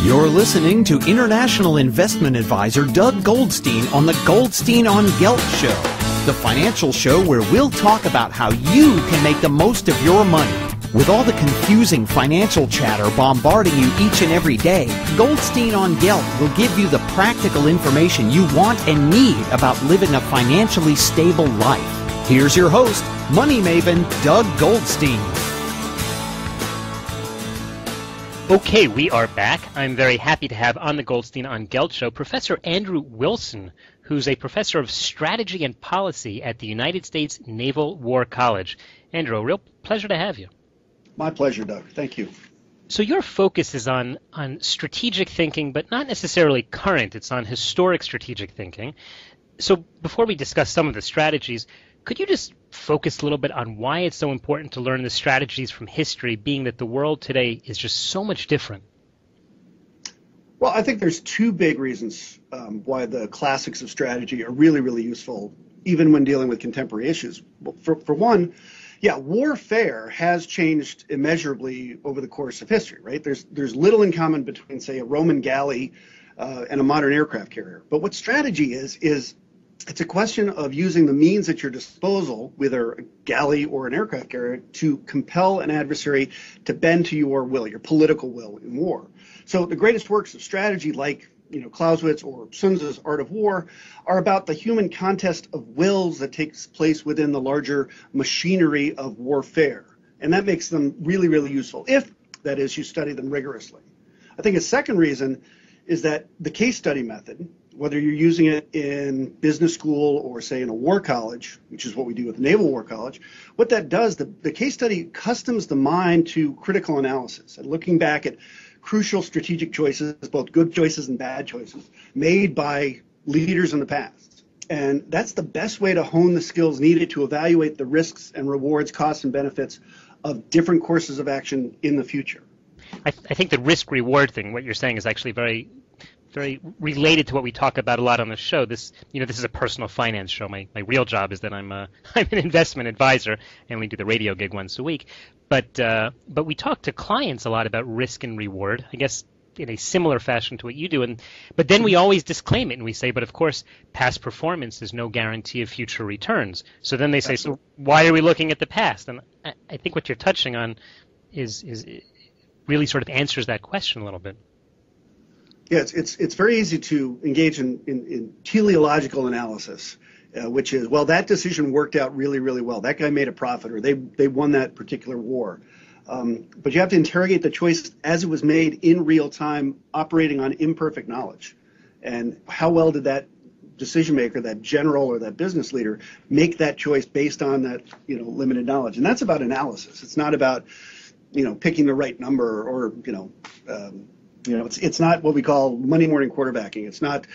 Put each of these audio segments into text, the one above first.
You're listening to international investment advisor Doug Goldstein on the Goldstein on Gelt show, the financial show where we'll talk about how you can make the most of your money. With all the confusing financial chatter bombarding you each and every day, Goldstein on Gelt will give you the practical information you want and need about living a financially stable life. Here's your host, money maven Doug Goldstein. Okay, we are back. I'm very happy to have on the Goldstein on Gelt show Professor Andrew Wilson, who's a professor of strategy and policy at the United States Naval War College. Andrew, a real pleasure to have you. My pleasure, Doug. Thank you. So your focus is on strategic thinking, but not necessarily current. It's on historic strategic thinking. So before we discuss some of the strategies, could you just focus a little bit on why it's so important to learn the strategies from history, being that the world today is just so much different? Well, I think there's two big reasons why the classics of strategy are really, really useful, even when dealing with contemporary issues. For one, warfare has changed immeasurably over the course of history, right? There's little in common between, say, a Roman galley and a modern aircraft carrier. But what strategy is it's a question of using the means at your disposal, whether a galley or an aircraft carrier, to compel an adversary to bend to your will, your political will in war. So the greatest works of strategy, like Clausewitz or Sun Tzu's Art of War, are about the human contest of wills that takes place within the larger machinery of warfare. And that makes them really, really useful, if, that is, you study them rigorously. I think a second reason is that the case study method, whether you're using it in business school or, say, in a war college, which is what we do with Naval War College, what that does, the case study customs the mind to critical analysis and looking back at crucial strategic choices, both good choices and bad choices, made by leaders in the past. And that's the best way to hone the skills needed to evaluate the risks and rewards, costs and benefits of different courses of action in the future. I think the risk-reward thing, what you're saying, is actually very related to what we talk about a lot on the show. This is a personal finance show. My real job is that I'm an investment advisor, and we do the radio gig once a week. But we talk to clients a lot about risk and reward, I guess in a similar fashion to what you do. But then we always disclaim it, and we say, but of course, past performance is no guarantee of future returns. So then they say, so why are we looking at the past? And I think what you're touching on is really sort of answers that question a little bit. Yeah, it's very easy to engage in teleological analysis, which is, well, that decision worked out really, really well. That guy made a profit, or they won that particular war. But you have to interrogate the choice as it was made in real time, operating on imperfect knowledge. And how well did that decision maker, that general or that business leader, make that choice based on that limited knowledge? And that's about analysis. It's not about picking the right number or it's not what we call Monday morning quarterbacking. It's not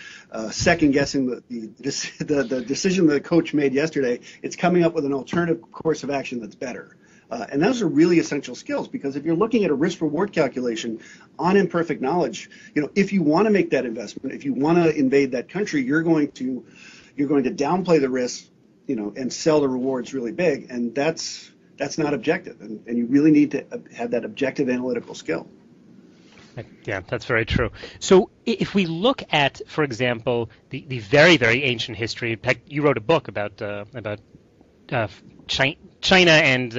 second guessing the decision the coach made yesterday. It's coming up with an alternative course of action that's better. And those are really essential skills, because if you're looking at a risk reward calculation on imperfect knowledge, if you want to make that investment, if you want to invade that country, you're going to downplay the risk, and sell the rewards really big, and that's not objective, and you really need to have that objective analytical skill. Yeah, that's very true. So if we look at, for example, the very, very ancient history, in fact, you wrote a book about China, and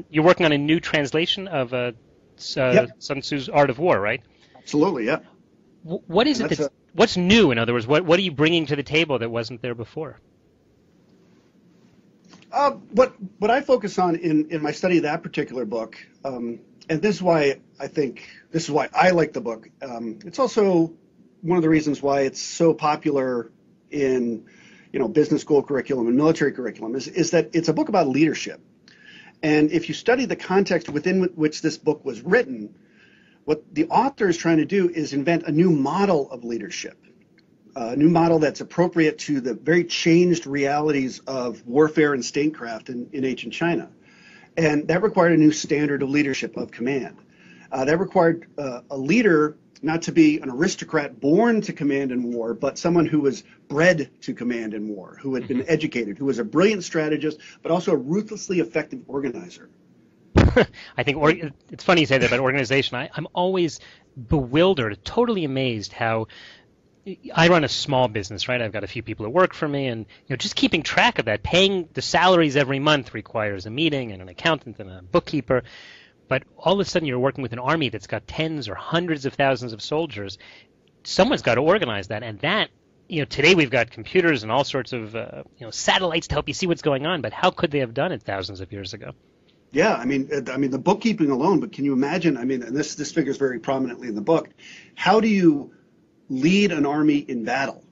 you're working on a new translation of Sun Tzu's Art of War, right? Absolutely, yeah. What is it what's new, in other words? What are you bringing to the table that wasn't there before? What I focus on in my study of that particular book, and this is why I like the book. It's also one of the reasons why it's so popular in business school curriculum and military curriculum is that it's a book about leadership. And if you study the context within which this book was written, what the author is trying to do is invent a new model of leadership. A new model that's appropriate to the very changed realities of warfare and statecraft in ancient China. And that required a new standard of leadership, of command. That required a leader not to be an aristocrat born to command in war, but someone who was bred to command in war, who had been educated, who was a brilliant strategist, but also a ruthlessly effective organizer. I think it's funny you say that about organization. I'm always bewildered, totally amazed how I run a small business, right? I've got a few people that work for me, and just keeping track of that, paying the salaries every month requires a meeting and an accountant and a bookkeeper. But all of a sudden, you're working with an army that's got tens or hundreds of thousands of soldiers. Someone's got to organize that, and that. Today we've got computers and all sorts of satellites to help you see what's going on. But how could they have done it thousands of years ago? Yeah, I mean the bookkeeping alone. But can you imagine? I mean, and this figures very prominently in the book. How do you lead an army in battle?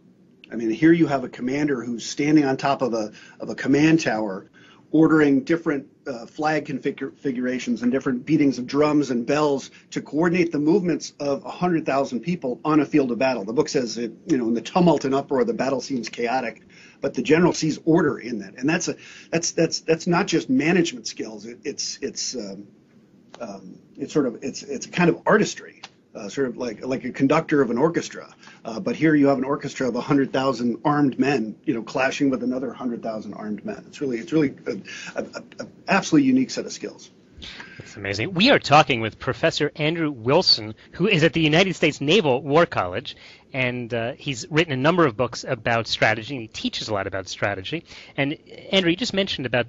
I mean, here you have a commander who's standing on top of a command tower, ordering different flag configurations and different beatings of drums and bells to coordinate the movements of 100,000 people on a field of battle. The book says that, in the tumult and uproar, the battle seems chaotic, but the general sees order in that, and that's not just management skills. It's a kind of artistry. Sort of like a conductor of an orchestra, but here you have an orchestra of 100,000 armed men, clashing with another 100,000 armed men. It's really an absolutely unique set of skills. That's amazing. We are talking with Professor Andrew Wilson, who is at the United States Naval War College, and he's written a number of books about strategy, and he teaches a lot about strategy. And Andrew, you just mentioned about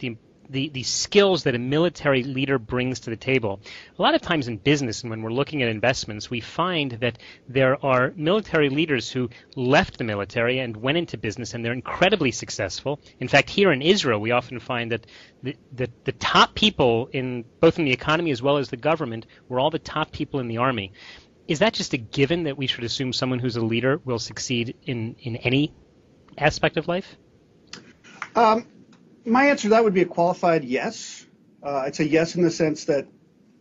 the skills that a military leader brings to the table. A lot of times in business and when we're looking at investments, we find that there are military leaders who left the military and went into business, and they're incredibly successful. In fact, here in Israel, we often find that the top people both in the economy as well as the government were all the top people in the army. Is that just a given that we should assume someone who's a leader will succeed in any aspect of life? My answer to that would be a qualified yes. I'd say yes in the sense that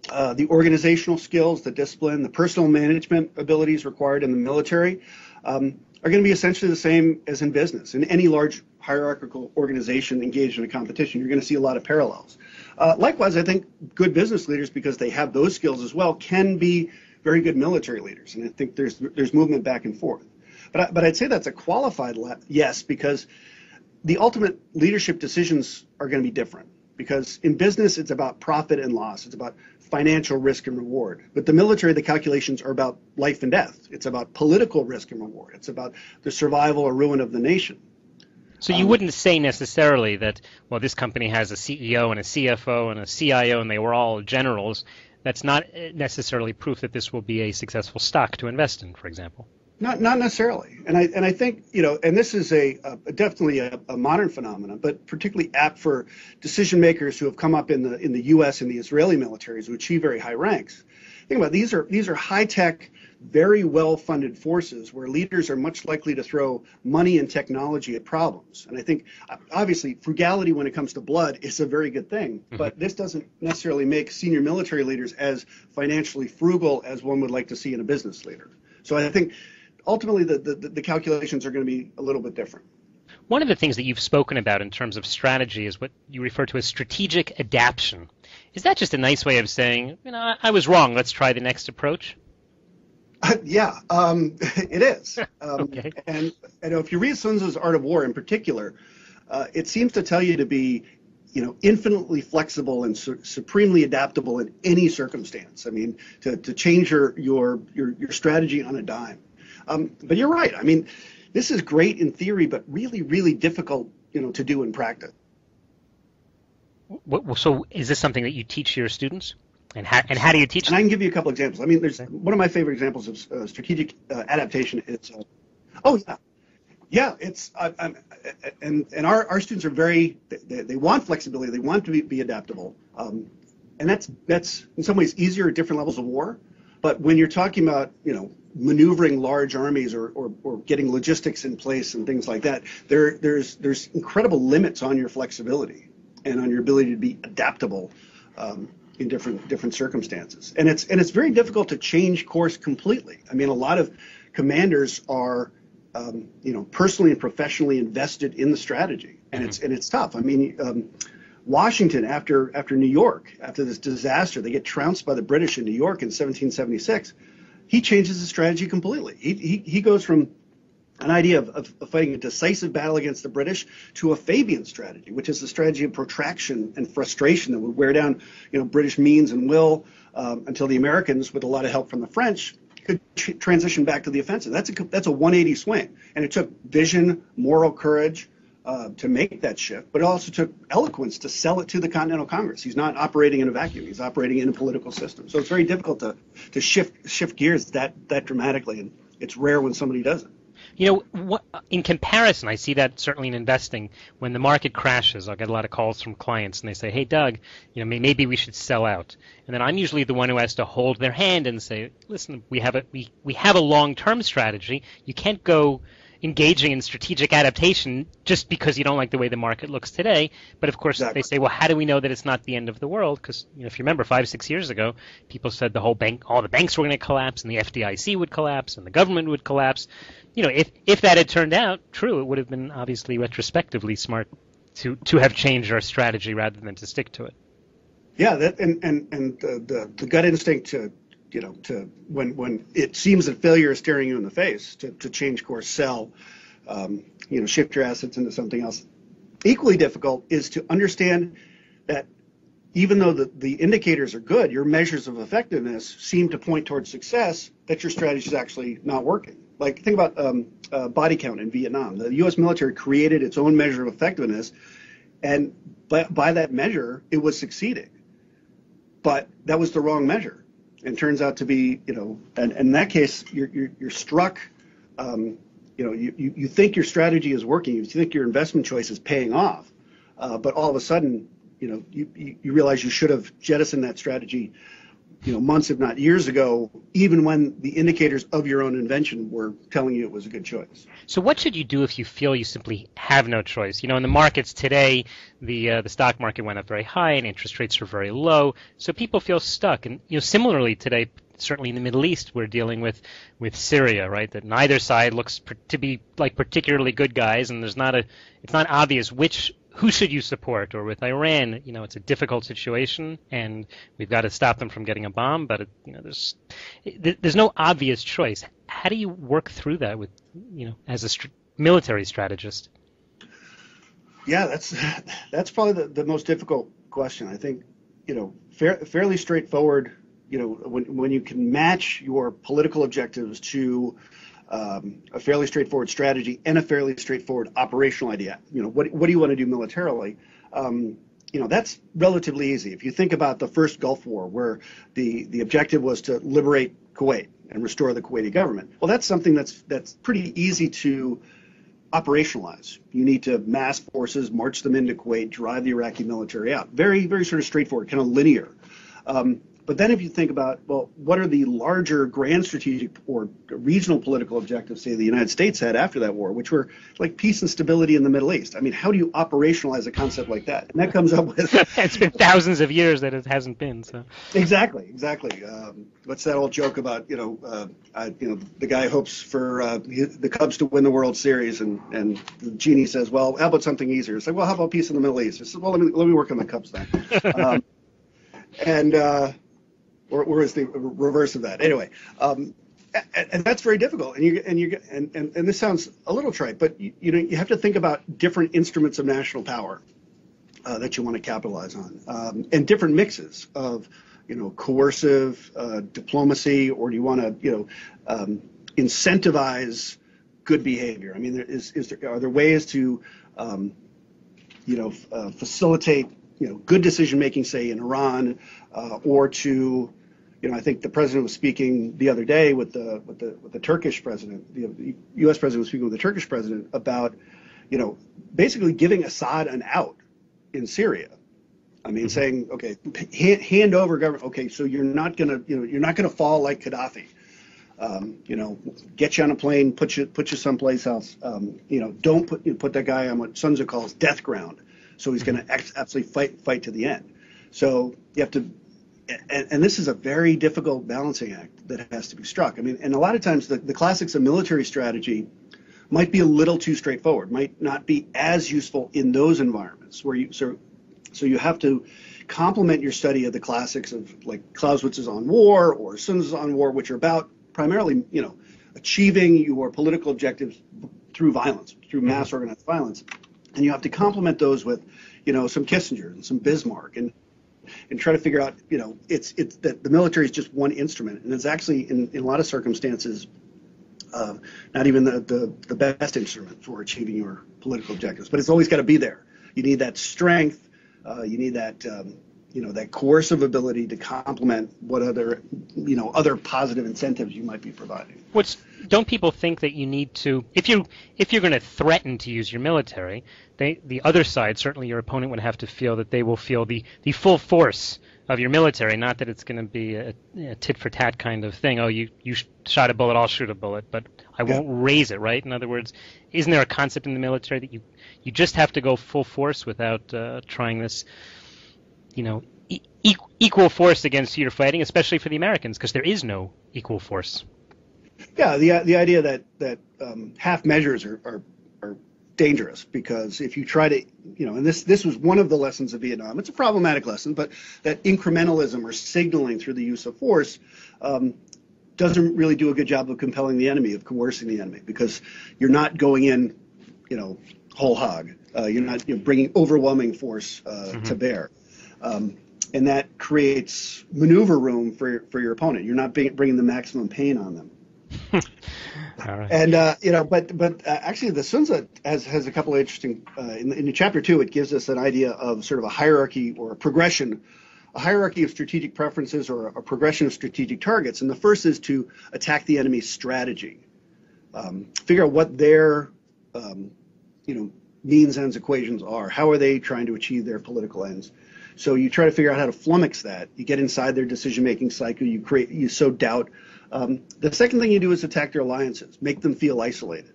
the organizational skills, the discipline, the personal management abilities required in the military are going to be essentially the same as in business. In any large hierarchical organization engaged in a competition, you're going to see a lot of parallels. Likewise, I think good business leaders, because they have those skills as well, can be very good military leaders. And I think there's movement back and forth. But I'd say that's a qualified yes, because the ultimate leadership decisions are going to be different, because in business, it's about profit and loss. It's about financial risk and reward. But the military, the calculations are about life and death. It's about political risk and reward. It's about the survival or ruin of the nation. So you wouldn't say necessarily that, well, this company has a CEO and a CFO and a CIO and they were all generals. That's not necessarily proof that this will be a successful stock to invest in, for example. Not necessarily, and I think and this is definitely a modern phenomenon, but particularly apt for decision makers who have come up in the U.S. and the Israeli militaries who achieve very high ranks. Think about it, these are high tech, very well funded forces where leaders are much likely to throw money and technology at problems. And I think obviously frugality when it comes to blood is a very good thing, but this doesn't necessarily make senior military leaders as financially frugal as one would like to see in a business leader. So I think ultimately, the calculations are going to be a little bit different. One of the things that you've spoken about in terms of strategy is what you refer to as strategic adaptation. Is that just a nice way of saying, I was wrong, let's try the next approach? Yeah, it is. Okay. And if you read Sun Tzu's Art of War in particular, it seems to tell you to be infinitely flexible and supremely adaptable in any circumstance. I mean, to change your strategy on a dime. But you're right. I mean, this is great in theory, but really, really difficult, to do in practice. So is this something that you teach your students? And how do you teach them? And I can give you a couple examples. I mean, there's one of my favorite examples of strategic adaptation. It's it's and our students are they want flexibility. They want to be adaptable. And that's in some ways easier at different levels of war. But when you're talking about, maneuvering large armies or getting logistics in place and things like that, there's incredible limits on your flexibility and on your ability to be adaptable in different circumstances. And it's very difficult to change course completely. I mean, a lot of commanders are personally and professionally invested in the strategy, and it's tough. I mean, Washington, after New York, after this disaster, they get trounced by the British in New York in 1776. He changes his strategy completely. He goes from an idea of fighting a decisive battle against the British to a Fabian strategy, which is the strategy of protraction and frustration that would wear down, British means and will until the Americans, with a lot of help from the French, could transition back to the offensive. That's a 180 swing, and it took vision, moral courage to make that shift, but it also took eloquence to sell it to the Continental Congress. He's not operating in a vacuum; he's operating in a political system. So it's very difficult to shift gears that dramatically, and it's rare when somebody does it. In comparison, I see that certainly in investing. When the market crashes, I'll get a lot of calls from clients, and they say, "Hey, Doug, maybe we should sell out." And then I'm usually the one who has to hold their hand and say, "Listen, we have a long-term strategy. You can't go engaging in strategic adaptation just because you don't like the way the market looks today." But of course, They say, "Well, how do we know that it's not the end of the world?" Because if you remember, 5-6 years ago, people said all the banks were going to collapse, and the FDIC would collapse, and the government would collapse. If that had turned out true, it would have been obviously retrospectively smart to have changed our strategy rather than to stick to it. Yeah, that and the gut instinct to when it seems that failure is staring you in the face to change course, sell, shift your assets into something else. Equally difficult is to understand that even though the indicators are good, your measures of effectiveness seem to point towards success, that your strategy is actually not working. Like, think about body count in Vietnam. The U.S. military created its own measure of effectiveness, and by that measure, it was succeeding. But that was the wrong measure. And turns out to be, and in that case, you're struck. You think your strategy is working. You think your investment choice is paying off, but all of a sudden, you realize you should have jettisoned that strategy, months, if not years ago, even when the indicators of your own invention were telling you it was a good choice. So what should you do if you feel you simply have no choice? In the markets today, the stock market went up very high and interest rates are very low, so people feel stuck. And similarly today, certainly in the Middle East, we're dealing with Syria, right? That neither side looks to be like particularly good guys, and it's not obvious who should you support? Or with Iran, it's a difficult situation, and we've got to stop them from getting a bomb. But there's no obvious choice. How do you work through that with, as a military strategist? Yeah, that's probably the most difficult question. I think, fairly straightforward. When you can match your political objectives to a fairly straightforward strategy and a fairly straightforward operational idea. What do you want to do militarily? That's relatively easy. If you think about the first Gulf War, where the objective was to liberate Kuwait and restore the Kuwaiti government, well, that's something that's pretty easy to operationalize. You need to mass forces, march them into Kuwait, drive the Iraqi military out. Very, very sort of straightforward, kind of linear. But then if you think about, well, what are the larger grand strategic or regional political objectives, say, the United States had after that war, which were like peace and stability in the Middle East? I mean, how do you operationalize a concept like that? And that comes up with... It's been thousands of years that it hasn't been, so... Exactly. What's that old joke about, the guy hopes for the Cubs to win the World Series, and the genie says, well, how about something easier? It's like, well, how about peace in the Middle East? He says, well, let me work on the Cubs then. Or is the reverse of that? Anyway, and that's very difficult. And this sounds a little trite, but you have to think about different instruments of national power that you want to capitalize on, and different mixes of coercive diplomacy, or do you want to incentivize good behavior? I mean, are there ways to facilitate good decision making, say in Iran, or to, I think the president was speaking the other day with the Turkish president. The U.S. president was speaking with the Turkish president about, basically giving Assad an out in Syria. I mean, saying, okay, hand over government. Okay, so you're not gonna fall like Gaddafi. Get you on a plane, put you someplace else. Don't put that guy on what Sun Tzu calls death ground. So he's going to absolutely fight to the end. So you have to, and this is a very difficult balancing act that has to be struck. I mean, and a lot of times the classics of military strategy might be a little too straightforward, might not be as useful in those environments where so you have to complement your study of the classics of like Clausewitz's On War or Sun Tzu's On War, which are about primarily, achieving your political objectives through violence, through mass organized violence. And you have to complement those with, some Kissinger and some Bismarck and try to figure out, it's that the military is just one instrument. And it's actually, in a lot of circumstances, not even the best instrument for achieving your political objectives. But it's always got to be there. You need that strength. You need that, that coercive ability to complement what other positive incentives you might be providing. Don't people think that you need to, if you're going to threaten to use your military, the other side, certainly your opponent, would have to feel that they will feel the full force of your military, not that it's going to be a tit for tat kind of thing. Oh, you shot a bullet, I'll shoot a bullet, but I won't raise it, right? In other words, isn't there a concept in the military that you just have to go full force without trying this, equal force against who you're fighting, especially for the Americans, because there is no equal force. Yeah, the idea that half measures are dangerous, because if you try to, and this was one of the lessons of Vietnam. It's a problematic lesson, but that incrementalism or signaling through the use of force doesn't really do a good job of compelling the enemy, of coercing the enemy, because you're not going in, whole hog. You're not bringing overwhelming force to bear. And that creates maneuver room for your opponent. You're not bringing the maximum pain on them. All right. And but actually, the Sun Tzu has a couple of interesting. In chapter 2, it gives us an idea of sort of a hierarchy or a progression, a hierarchy of strategic preferences or a progression of strategic targets. And the first is to attack the enemy's strategy, figure out what their means, ends, equations are. How are they trying to achieve their political ends? So you try to figure out how to flummox that. You get inside their decision-making cycle. You sow doubt. The second thing you do is attack their alliances, make them feel isolated,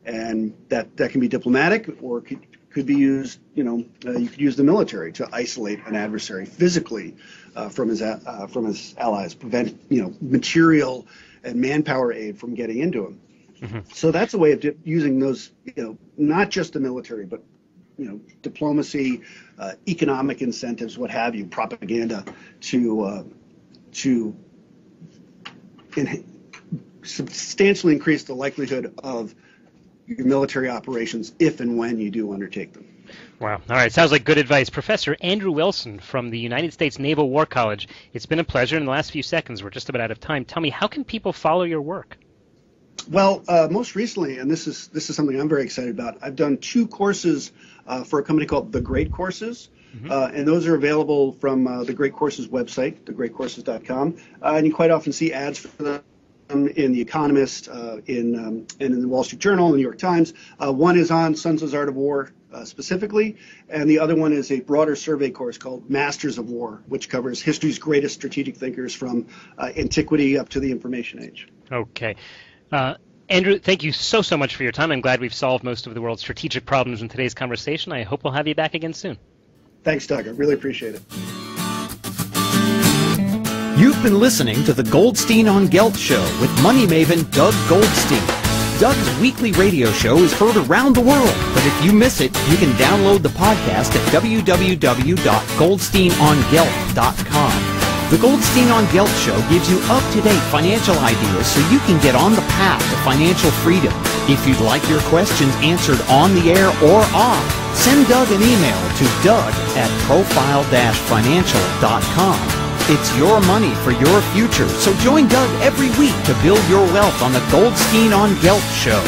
and that can be diplomatic, or could be used. You could use the military to isolate an adversary physically from his allies, prevent material and manpower aid from getting into him. Mm-hmm. So that's a way of using those, not just the military, but diplomacy, economic incentives, what have you, propaganda, to substantially increase the likelihood of your military operations if and when you do undertake them. Wow. All right. Sounds like good advice. Professor Andrew Wilson from the United States Naval War College. It's been a pleasure. In the last few seconds, we're just about out of time. Tell me, how can people follow your work? Well, most recently, and this is something I'm very excited about, I've done 2 courses for a company called The Great Courses. Mm-hmm. And those are available from the Great Courses website, thegreatcourses.com. And you quite often see ads for them in The Economist, and in the Wall Street Journal, and the New York Times. One is on Sun Tzu's Art of War specifically, and the other one is a broader survey course called Masters of War, which covers history's greatest strategic thinkers from antiquity up to the information age. Okay. Andrew, thank you so much for your time. I'm glad we've solved most of the world's strategic problems in today's conversation. I hope we'll have you back again soon. Thanks, Doug. I really appreciate it. You've been listening to the Goldstein on Gelt Show with money maven Doug Goldstein. Doug's weekly radio show is heard around the world, but if you miss it, you can download the podcast at www.goldsteinongelt.com. The Goldstein on Gelt Show gives you up-to-date financial ideas so you can get on the path to financial freedom. If you'd like your questions answered on the air or off, send Doug an email to doug@profile-financial.com. It's your money for your future, so join Doug every week to build your wealth on the Goldstein on Gelt Show.